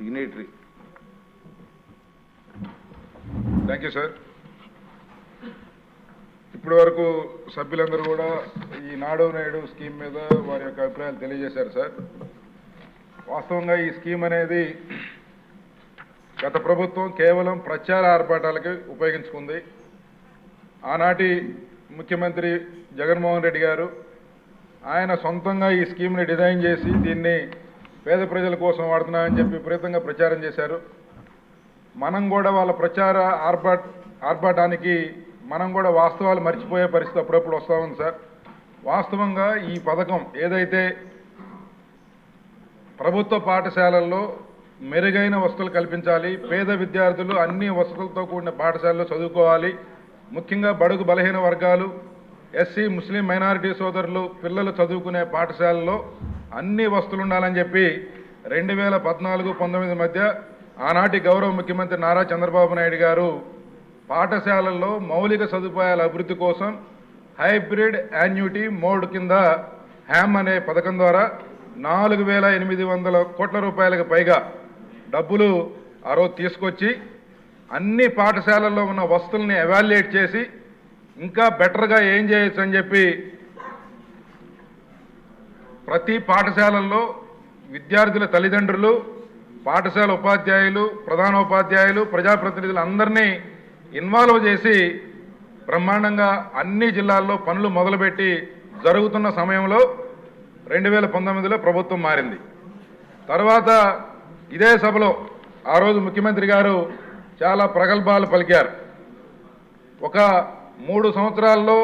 Signatory. Thank you sir. ఇప్పటి వరకు సభ్యులందరూ కూడా ఈ నాడు నేడు స్కీమ్ మీద వారి యొక్క అభిప్రాయాలు తెలియజేశారు సార్. వాస్తవంగా ఈ స్కీమ్ అనేది గత ప్రభుత్వం కేవలం ప్రచార ఆర్భాటాలకి ఉపయోగించుకుంది. ఆనాటి ముఖ్యమంత్రి జగన్మోహన్ రెడ్డి గారు ఆయన సొంతంగా ఈ స్కీమ్ని డిజైన్ చేసి దీన్ని పేద ప్రజల కోసం వాడుతున్నామని చెప్పి విపరీతంగా ప్రచారం చేశారు. మనం కూడా వాళ్ళ ప్రచార ఆర్భాటానికి మనం కూడా వాస్తవాలు మర్చిపోయే పరిస్థితి అప్పుడప్పుడు వస్తూ ఉంది సార్. వాస్తవంగా ఈ పథకం ఏదైతే ప్రభుత్వ పాఠశాలల్లో మెరుగైన వసతులు కల్పించాలి, పేద విద్యార్థులు అన్ని వసతులతో కూడిన పాఠశాలలో చదువుకోవాలి, ముఖ్యంగా బడుగు బలహీన వర్గాలు, ఎస్సీ ముస్లిం మైనారిటీ సోదరులు పిల్లలు చదువుకునే పాఠశాలలో అన్ని వసతులు ఉండాలని చెప్పి 2014-19 మధ్య ఆనాటి గౌరవ ముఖ్యమంత్రి నారా చంద్రబాబు నాయుడు గారు పాఠశాలల్లో మౌలిక సదుపాయాల అభివృద్ధి కోసం హైబ్రిడ్ యాన్యుటీ మోడ్ కింద హ్యామ్ అనే పథకం ద్వారా 4,800 కోట్ల రూపాయలకు పైగా డబ్బులు ఆ రోజు తీసుకొచ్చి అన్ని పాఠశాలల్లో ఉన్న వసతుల్ని ఎవాల్యుయేట్ చేసి ఇంకా బెటర్గా ఏం చేయొచ్చు అని చెప్పి ప్రతి పాఠశాలల్లో విద్యార్థుల తల్లిదండ్రులు, పాఠశాల ఉపాధ్యాయులు, ప్రధానోపాధ్యాయులు, ప్రజాప్రతినిధులు అందరినీ ఇన్వాల్వ్ చేసి బ్రహ్మాండంగా అన్ని జిల్లాల్లో పనులు మొదలుపెట్టి జరుగుతున్న సమయంలో 2019లో ప్రభుత్వం మారింది. తర్వాత ఇదే సభలో ఆ రోజు ముఖ్యమంత్రి గారు చాలా ప్రగల్భాలు పలికారు. ఒక 3 సంవత్సరాల్లో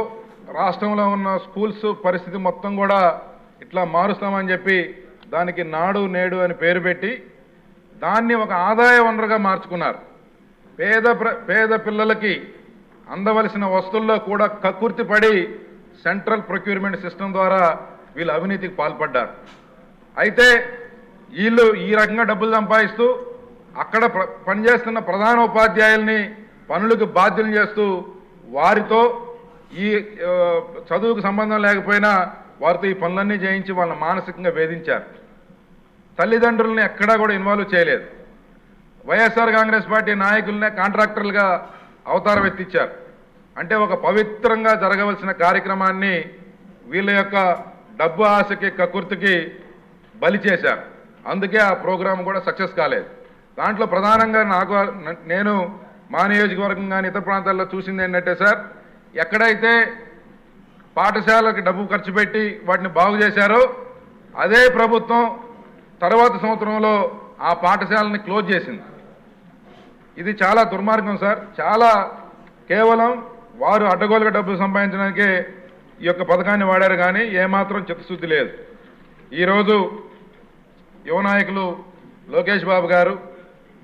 రాష్ట్రంలో ఉన్న స్కూల్స్ పరిస్థితి మొత్తం కూడా ఇట్లా మారుస్తామని చెప్పి దానికి నాడు నేడు అని పేరు పెట్టి దాన్ని ఒక ఆదాయ వనరుగా మార్చుకున్నారు. పేద పిల్లలకి అందవలసిన వస్తువుల్లో కూడా కక్కుర్తి పడి సెంట్రల్ ప్రొక్యూర్మెంట్ సిస్టమ్ ద్వారా వీళ్ళు అవినీతికి పాల్పడ్డారు. అయితే వీళ్ళు ఈ రకంగా డబ్బులు సంపాదిస్తూ అక్కడ పనిచేస్తున్న ప్రధాన ఉపాధ్యాయుల్ని పనులకు బాధ్యులు చేస్తూ వారితో ఈ చదువుకు సంబంధం లేకపోయినా వారితో ఈ పనులన్నీ చేయించి వాళ్ళని మానసికంగా వేధించారు. తల్లిదండ్రులని ఎక్కడా కూడా ఇన్వాల్వ్ చేయలేదు. వైఎస్ఆర్ కాంగ్రెస్ పార్టీ నాయకులనే కాంట్రాక్టర్లుగా అవతారం ఎత్తిచ్చారు. అంటే ఒక పవిత్రంగా జరగవలసిన కార్యక్రమాన్ని వీళ్ళ యొక్క డబ్బు ఆశకి కకుర్తికి బలి చేశారు. అందుకే ఆ ప్రోగ్రాం కూడా సక్సెస్ కాలేదు. దాంట్లో ప్రధానంగా నేను మా నియోజకవర్గం కానీ ఇతర ప్రాంతాల్లో చూసింది ఏంటంటే సార్, ఎక్కడైతే పాఠశాలకి డబ్బు ఖర్చు పెట్టి వాటిని బాగు చేశారో అదే ప్రభుత్వం తర్వాత సంవత్సరంలో ఆ పాఠశాలని క్లోజ్ చేసింది. ఇది చాలా దుర్మార్గం సార్. చాలా కేవలం వారు అడ్డగోలుగా డబ్బులు సంపాదించడానికే ఈ యొక్క పథకాన్ని వాడారు కానీ ఏమాత్రం చిత్తశుద్ధి లేదు. ఈరోజు యువ నాయకులు లోకేష్ బాబు గారు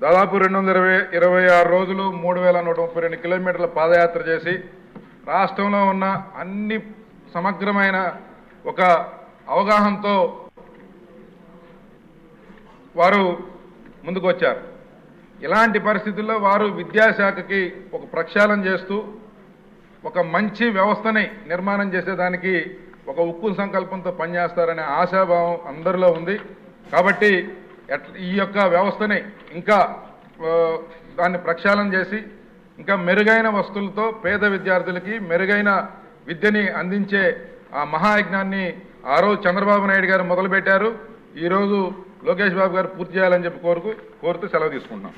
దాదాపు 226 రోజులు 3,132 కిలోమీటర్ల పాదయాత్ర చేసి రాష్ట్రంలో ఉన్న అన్ని సమగ్రమైన ఒక అవగాహనతో వారు ముందుకు వచ్చారు. ఇలాంటి పరిస్థితుల్లో వారు విద్యాశాఖకి ఒక ప్రక్షాళన చేస్తూ ఒక మంచి వ్యవస్థని నిర్మాణం చేసేదానికి ఒక ఉక్కు సంకల్పంతో పనిచేస్తారనే ఆశాభావం అందరిలో ఉంది. కాబట్టి ఈ యొక్క వ్యవస్థని ఇంకా దాన్ని ప్రక్షాళన చేసి ఇంకా మెరుగైన వస్తువులతో పేద విద్యార్థులకి మెరుగైన విద్యని అందించే ఆ మహాయజ్ఞాన్ని ఆ రోజు చంద్రబాబు నాయుడు గారు మొదలుపెట్టారు. ఈరోజు లోకేష్ బాబు గారు పూర్తి చేయాలని చెప్పి కోరుతూ సెలవు తీసుకుంటున్నాం.